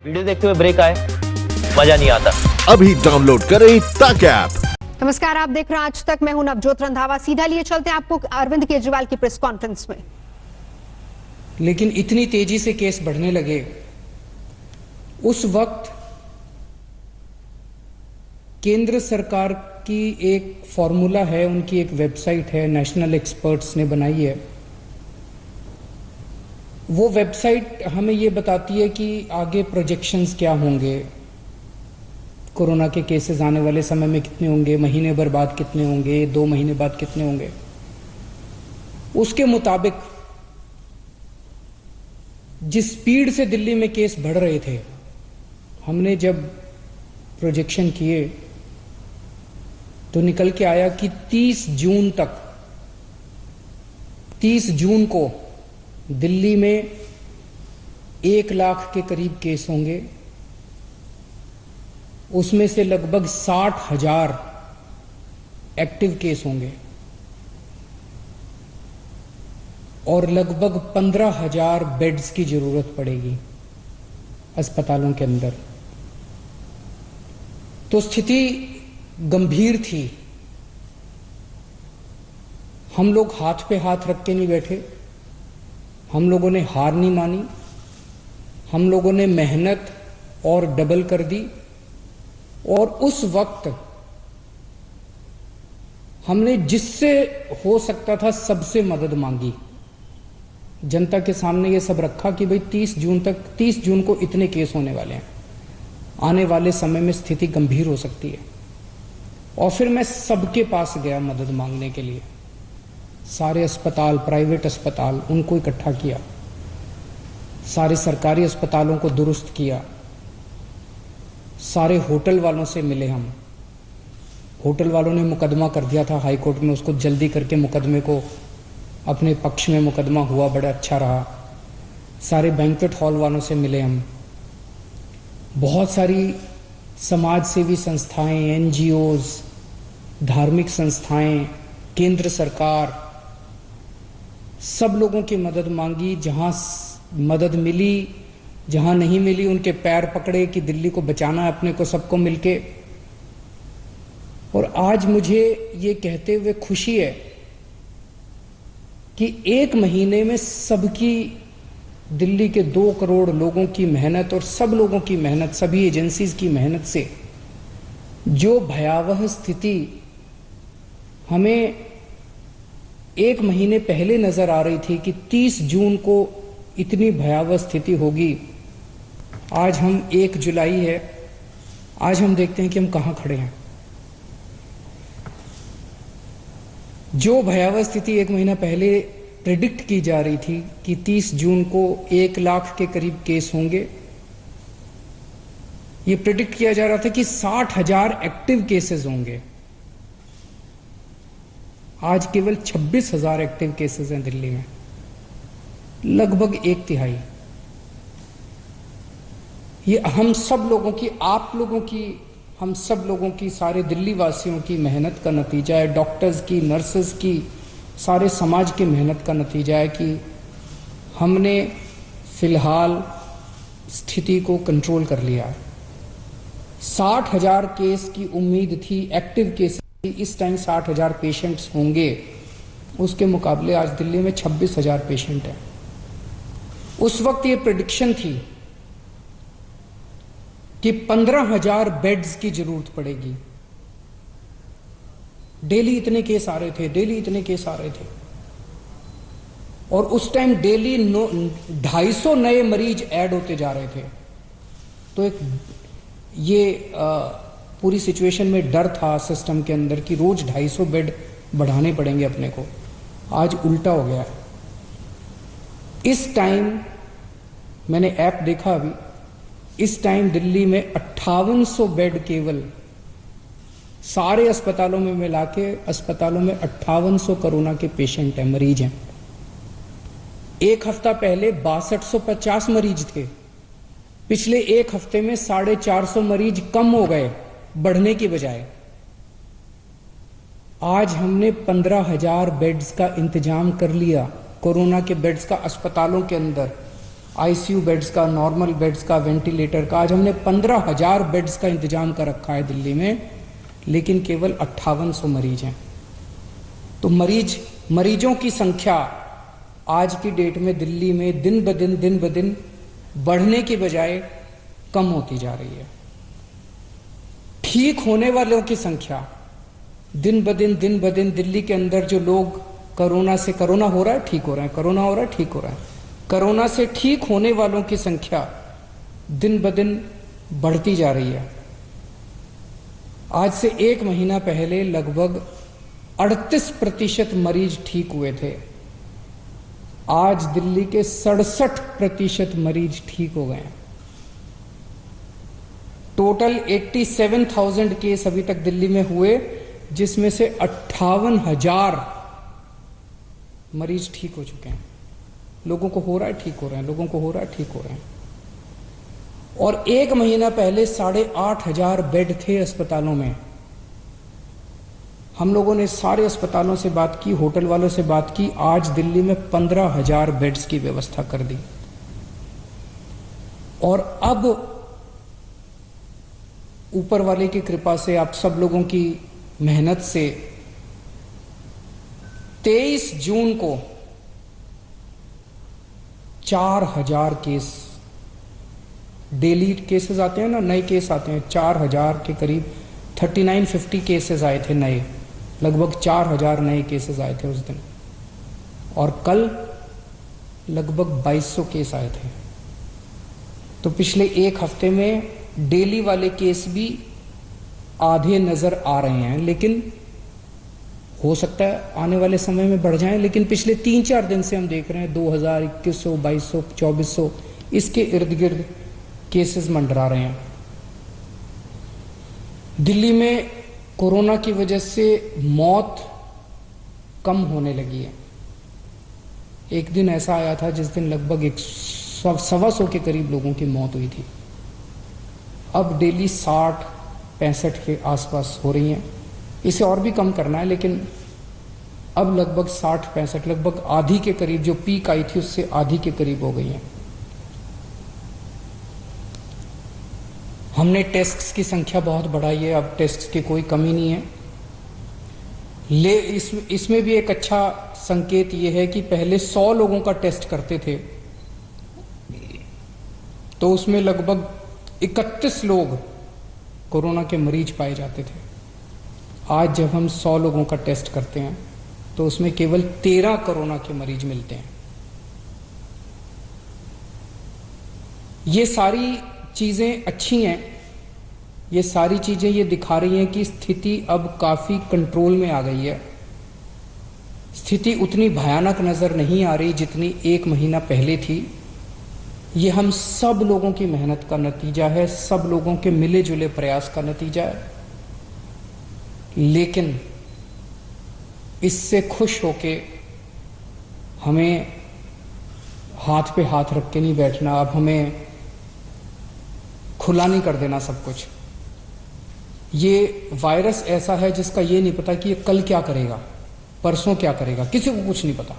Video देखते हुए break आए, मजा नहीं आता। अभी डाउनलोड करें तक ऐप। नमस्कार, आप देख रहे हैं आज तक। मैं हूं नवजोत रंधावा। सीधा लिए चलते हैं आपको अरविंद केजरीवाल की प्रेस कॉन्फ्रेंस में। लेकिन इतनी तेजी से केस बढ़ने लगे, उस वक्त केंद्र सरकार की एक फॉर्मूला है, उनकी एक वेबसाइट है, नेशनल एक्सपर्ट्स ने बनाई है। वो वेबसाइट हमें ये बताती है कि आगे प्रोजेक्शंस क्या होंगे, कोरोना के केसेस आने वाले समय में कितने होंगे, महीने भर बाद कितने होंगे, 2 महीने बाद कितने होंगे। उसके मुताबिक जिस स्पीड से दिल्ली में केस बढ़ रहे थे, हमने जब प्रोजेक्शन किए तो निकल के आया कि 30 जून को दिल्ली में 1 लाख के करीब केस होंगे। उसमें से लगभग 60,000 एक्टिव केस होंगे और लगभग 15,000 बेड्स की जरूरत पड़ेगी अस्पतालों के अंदर। तो स्थिति गंभीर थी। हम लोग हाथ पे हाथ रख के नहीं बैठे, हम लोगों ने हार नहीं मानी, हम लोगों ने मेहनत और डबल कर दी। और उस वक्त हमने जिससे हो सकता था सबसे मदद मांगी। जनता के सामने ये सब रखा कि भाई 30 जून को इतने केस होने वाले हैं, आने वाले समय में स्थिति गंभीर हो सकती है। और फिर मैं सबके पास गया मदद मांगने के लिए। सारे अस्पताल, प्राइवेट अस्पताल, उनको इकट्ठा किया, सारे सरकारी अस्पतालों को दुरुस्त किया, सारे होटल वालों से मिले हम। होटल वालों ने मुकदमा कर दिया था हाई कोर्ट में, उसको जल्दी करके मुकदमे को अपने पक्ष में मुकदमा हुआ, बड़ा अच्छा रहा। सारे बैंक्वेट हॉल वालों से मिले हम। बहुत सारी समाज सेवी संस्थाएं, एनजीओज, धार्मिक संस्थाएं, केंद्र सरकार, सब लोगों की मदद मांगी। जहां मदद मिली, जहां नहीं मिली, उनके पैर पकड़े कि दिल्ली को बचाना है अपने को, सबको मिलके। और आज मुझे ये कहते हुए खुशी है कि 1 महीने में सबकी, दिल्ली के 2 करोड़ लोगों की मेहनत और सब लोगों की मेहनत, सभी एजेंसीज की मेहनत से जो भयावह स्थिति हमें 1 महीने पहले नजर आ रही थी कि 30 जून को इतनी भयावह स्थिति होगी, आज हम 1 जुलाई है, आज हम देखते हैं कि हम कहां खड़े हैं। जो भयावह स्थिति 1 महीना पहले प्रेडिक्ट की जा रही थी कि 30 जून को 1 लाख के करीब केस होंगे, ये प्रेडिक्ट किया जा रहा था कि 60,000 एक्टिव केसेस होंगे। आज केवल 26,000 एक्टिव केसेस हैं दिल्ली में, लगभग 1/3। ये हम सब लोगों की, आप लोगों की, हम सब लोगों की, सारे दिल्ली वासियों की मेहनत का नतीजा है। डॉक्टर्स की, नर्सेस की, सारे समाज की मेहनत का नतीजा है कि हमने फिलहाल स्थिति को कंट्रोल कर लिया है। 60,000 केस की उम्मीद थी, एक्टिव केस की। इस टाइम 60,000 पेशेंट्स होंगे, उसके मुकाबले आज दिल्ली में 26,000 पेशेंट हैं। उस वक्त ये प्रेडिक्शन थी कि 15,000 बेड्स की जरूरत पड़ेगी। डेली इतने केस आ रहे थे, डेली इतने केस आ रहे थे। और उस टाइम डेली 250 नए मरीज ऐड होते जा रहे थे। तो एक ये पूरी सिचुएशन में डर था सिस्टम के अंदर कि रोज 250 बेड बढ़ाने पड़ेंगे अपने को। आज उल्टा हो गया है। इस टाइम मैंने ऐप देखा अभी, इस टाइम दिल्ली में 5800 बेड, केवल सारे अस्पतालों में मिला के अस्पतालों में 5800 कोरोना के पेशेंट हैं, मरीज हैं। 1 हफ्ता पहले 6250 मरीज थे। पिछले 1 हफ्ते में 450 मरीज कम हो गए, बढ़ने की बजाय। आज हमने 15,000 बेड्स का इंतजाम कर लिया, कोरोना के बेड्स का अस्पतालों के अंदर। आईसीयू बेड्स का, नॉर्मल बेड्स का, वेंटिलेटर का। आज हमने 15,000 बेड्स का इंतजाम कर रखा है दिल्ली में, लेकिन केवल 5800 मरीज हैं। तो मरीजों की संख्या आज की डेट में दिल्ली में दिन ब दिन बढ़ने की बजाय कम होती जा रही है। ठीक होने वालों की संख्या दिन ब दिन दिल्ली के अंदर जो लोग कोरोना हो रहा है, ठीक हो रहा है, कोरोना हो रहा है, ठीक हो रहा है, कोरोना से ठीक होने वालों की संख्या दिन ब दिन बढ़ती जा रही है। आज से 1 महीना पहले लगभग 38% मरीज ठीक हुए थे। आज दिल्ली के 67% मरीज ठीक हो गए हैं। टोटल 87,000 केस अभी तक दिल्ली में हुए, जिसमें से 58,000 मरीज ठीक हो चुके हैं। लोगों को हो रहा है, ठीक हो रहे हैं, लोगों को हो रहा है, ठीक हो रहे हैं। और 1 महीना पहले 8,500 बेड थे अस्पतालों में। हम लोगों ने सारे अस्पतालों से बात की, होटल वालों से बात की। आज दिल्ली में 15,000 बेड्स की व्यवस्था कर दी। और अब ऊपर वाले की कृपा से, आप सब लोगों की मेहनत से 23 जून को 4,000 केस, डेली केसेस आते हैं ना, नए केस आते हैं, 4,000 के करीब 3950 केसेस आए थे नए, लगभग 4,000 नए केसेस आए थे उस दिन। और कल लगभग 2200 केस आए थे। तो पिछले 1 हफ्ते में डेली वाले केस भी आधे नजर आ रहे हैं, लेकिन हो सकता है आने वाले समय में बढ़ जाएं। लेकिन पिछले 3-4 दिन से हम देख रहे हैं 2000, 2100, 2200, 2400 इसके इर्द गिर्द केसेस मंडरा रहे हैं। दिल्ली में कोरोना की वजह से मौत कम होने लगी है। एक दिन ऐसा आया था जिस दिन लगभग 100-125 के करीब लोगों की मौत हुई थी। अब डेली 60-65 के आसपास हो रही हैं। इसे और भी कम करना है, लेकिन अब लगभग 60-65, लगभग आधी के करीब, जो पीक आई थी उससे आधी के करीब हो गई हैं। हमने टेस्ट्स की संख्या बहुत बढ़ाई है, अब टेस्ट्स की कोई कमी नहीं है। इसमें भी एक अच्छा संकेत ये है कि पहले 100 लोगों का टेस्ट करते थे तो उसमें लगभग 31 लोग कोरोना के मरीज पाए जाते थे। आज जब हम 100 लोगों का टेस्ट करते हैं तो उसमें केवल 13 कोरोना के मरीज मिलते हैं। ये सारी चीजें अच्छी हैं। ये सारी चीजें ये दिखा रही हैं कि स्थिति अब काफी कंट्रोल में आ गई है। स्थिति उतनी भयानक नजर नहीं आ रही जितनी 1 महीना पहले थी। ये हम सब लोगों की मेहनत का नतीजा है, सब लोगों के मिले जुले प्रयास का नतीजा है। लेकिन इससे खुश होके हमें हाथ पे हाथ रख के नहीं बैठना। अब हमें खुला नहीं कर देना सब कुछ। ये वायरस ऐसा है जिसका ये नहीं पता कि ये कल क्या करेगा, परसों क्या करेगा, किसी को कुछ नहीं पता।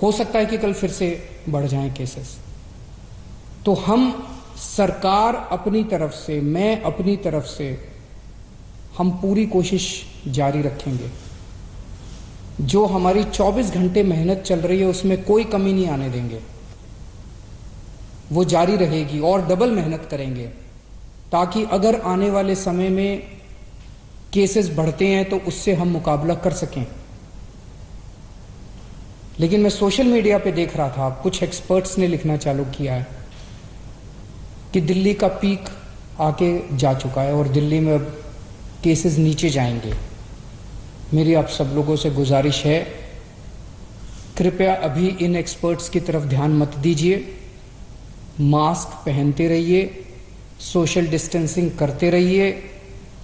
हो सकता है कि कल फिर से बढ़ जाएं केसेस। तो हम सरकार अपनी तरफ से, मैं अपनी तरफ से, हम पूरी कोशिश जारी रखेंगे। जो हमारी 24 घंटे मेहनत चल रही है उसमें कोई कमी नहीं आने देंगे। वो जारी रहेगी और डबल मेहनत करेंगे ताकि अगर आने वाले समय में केसेस बढ़ते हैं तो उससे हम मुकाबला कर सकें। लेकिन मैं सोशल मीडिया पे देख रहा था, कुछ एक्सपर्ट्स ने लिखना चालू किया है कि दिल्ली का पीक आके जा चुका है और दिल्ली में अब केसेस नीचे जाएंगे। मेरी आप सब लोगों से गुजारिश है, कृपया अभी इन एक्सपर्ट्स की तरफ ध्यान मत दीजिए। मास्क पहनते रहिए, सोशल डिस्टेंसिंग करते रहिए,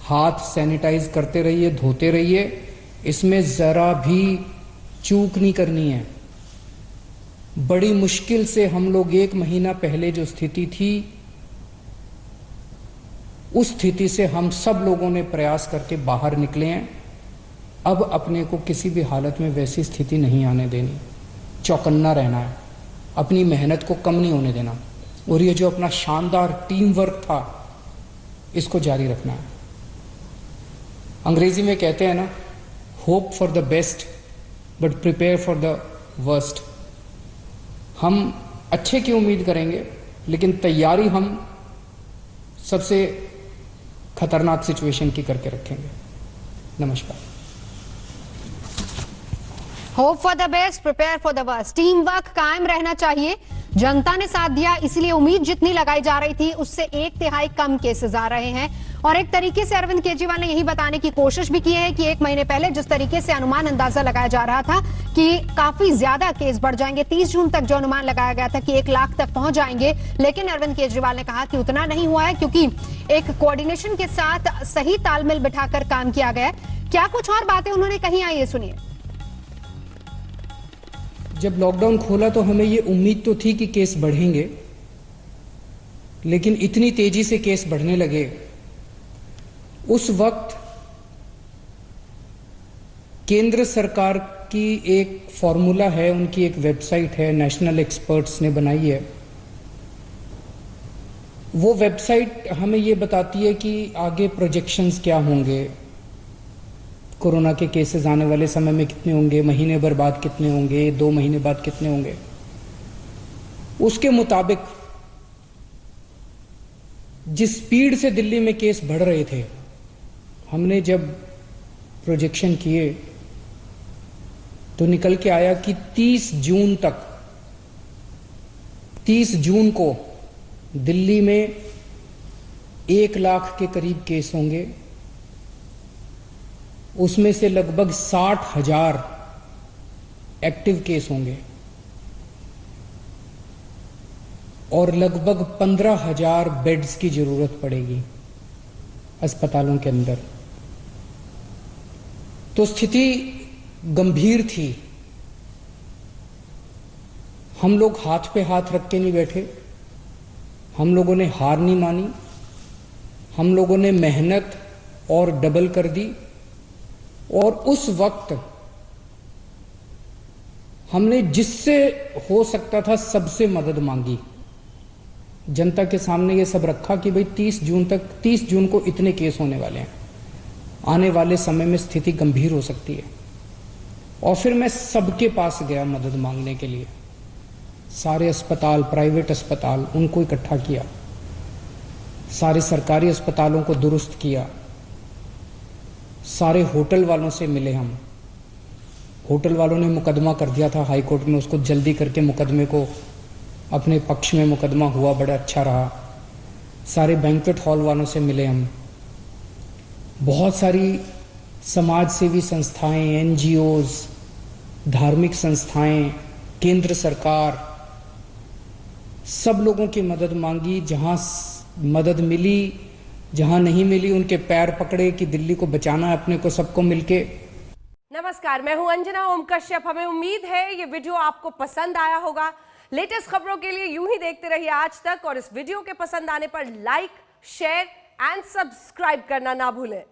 हाथ सैनिटाइज करते रहिए, धोते रहिए। इसमें ज़रा भी चूक नहीं करनी है। बड़ी मुश्किल से हम लोग 1 महीना पहले जो स्थिति थी उस स्थिति से हम सब लोगों ने प्रयास करके बाहर निकले हैं। अब अपने को किसी भी हालत में वैसी स्थिति नहीं आने देनी, चौकन्ना रहना है। अपनी मेहनत को कम नहीं होने देना, और ये जो अपना शानदार टीम वर्क था इसको जारी रखना है। अंग्रेजी में कहते हैं ना, hope for the best but prepare for the worst. हम अच्छे की उम्मीद करेंगे, लेकिन तैयारी हम सबसे खतरनाक सिचुएशन की करके रखेंगे। नमस्कार। Hope for the best, prepare for the worst. Team work कायम रहना चाहिए। जनता ने साथ दिया, इसलिए उम्मीद जितनी लगाई जा रही थी उससे 1/3 कम केसेस आ रहे हैं। और एक तरीके से अरविंद केजरीवाल ने यही बताने की कोशिश भी की है कि 1 महीने पहले जिस तरीके से अनुमान अंदाजा लगाया जा रहा था कि काफी ज्यादा केस बढ़ जाएंगे, 30 जून तक जो अनुमान लगाया गया था कि 1 लाख तक पहुंच जाएंगे, लेकिन अरविंद केजरीवाल ने कहा कि उतना नहीं हुआ है, क्योंकि एक कोऑर्डिनेशन के साथ सही तालमेल बिठाकर काम किया गया। क्या कुछ और बातें उन्होंने कही, आइए सुनिए। जब लॉकडाउन खोला तो हमें ये उम्मीद तो थी कि केस बढ़ेंगे, लेकिन इतनी तेजी से केस बढ़ने लगे। उस वक्त केंद्र सरकार की एक फॉर्मूला है, उनकी एक वेबसाइट है, नेशनल एक्सपर्ट्स ने बनाई है। वो वेबसाइट हमें ये बताती है कि आगे प्रोजेक्शंस क्या होंगे, कोरोना के केसेस आने वाले समय में कितने होंगे, महीने भर बाद कितने होंगे, 2 महीने बाद कितने होंगे। उसके मुताबिक जिस स्पीड से दिल्ली में केस बढ़ रहे थे, हमने जब प्रोजेक्शन किए तो निकल के आया कि 30 जून को दिल्ली में 1 लाख के करीब केस होंगे। उसमें से लगभग 60,000 एक्टिव केस होंगे और लगभग 15,000 बेड्स की जरूरत पड़ेगी अस्पतालों के अंदर। तो स्थिति गंभीर थी। हम लोग हाथ पे हाथ रख के नहीं बैठे, हम लोगों ने हार नहीं मानी, हम लोगों ने मेहनत और डबल कर दी। और उस वक्त हमने जिससे हो सकता था सबसे मदद मांगी, जनता के सामने ये सब रखा कि भाई 30 जून को इतने केस होने वाले हैं, आने वाले समय में स्थिति गंभीर हो सकती है। और फिर मैं सबके पास गया मदद मांगने के लिए, सारे अस्पताल, प्राइवेट अस्पताल, उनको इकट्ठा किया, सारे सरकारी अस्पतालों को दुरुस्त किया, सारे होटल वालों से मिले हम। होटल वालों ने मुकदमा कर दिया था हाई कोर्ट में, उसको जल्दी करके मुकदमे को अपने पक्ष में मुकदमा हुआ, बड़ा अच्छा रहा। सारे बैंक्वेट हॉल वालों से मिले हम। बहुत सारी समाज सेवी संस्थाएं, एनजीओज, धार्मिक संस्थाएं, केंद्र सरकार, सब लोगों की मदद मांगी। जहां मदद मिली, जहां नहीं मिली, उनके पैर पकड़े कि दिल्ली को बचाना है अपने को, सबको मिलके। नमस्कार, मैं हूं अंजना ओम कश्यप। हमें उम्मीद है ये वीडियो आपको पसंद आया होगा। लेटेस्ट खबरों के लिए यूं ही देखते रहिए आज तक, और इस वीडियो के पसंद आने पर लाइक, शेयर एंड सब्सक्राइब करना ना भूलें।